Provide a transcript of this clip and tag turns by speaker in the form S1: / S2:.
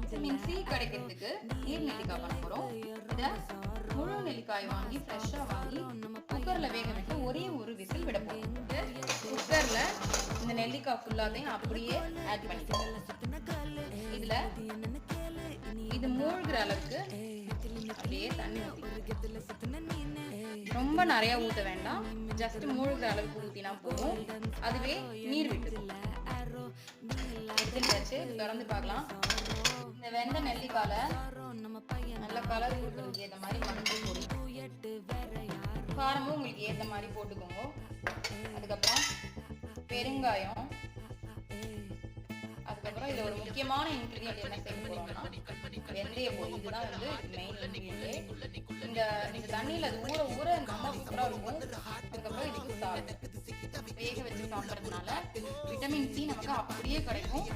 S1: Vitamin C கிடைக்கிறதுக்கு நீர் நெல்லிக்காய் பண்ண போறோம். இத முழு நெல்லிக்காய் வாங்கி ஃப்ரெஷ்ஷா வாங்கி குக்கர்ல வேக விட்டு ஒரே ஒரு விசில் விட போறோம். குக்கர்ல இந்த நெல்லிக்காய் ஃபுல்லாத்தையும் அப்படியே ஆட் பண்ணிக்கலாம். இதுல இது மூழ்கிற அளவுக்கு அப்படியே தண்ணி ரொம்ப நிறைய ஊற்ற வேண்டாம், ஜஸ்ட் மூழ்கிற அளவுக்கு ஊற்றினா போதும். அதுவே நீர் விட்டு எடுத்துட்டு திறந்து பார்க்கலாம். இந்த வெந்த நெல்லிக்கால நல்ல கலர் கொடுக்கறதுக்கு ஏற்ற மாதிரி மஞ்சள் பொடி, காரமும் உங்களுக்கு ஏற்ற மாதிரி போட்டுக்கோங்க. அதுக்கப்புறம் பெருங்காயம், அதுக்கப்புறம் இதுல ஒரு முக்கியமான இன்கிரிடியன்ட் என்ன செய்ய போறோம்னா வெந்தய பொடி. இதுதான் வந்து மெயின் இன்கிரிடியன்ட். இந்த தண்ணியில அது ஊற ஊற ரொம்ப சூப்பரா இருக்கும். அதுக்கப்புறம் இதுக்கு சால்ட் வேக வச்சு சாப்பிட்றதுனால விட்டமின் சி நமக்கு அப்படியே கிடைக்கும்.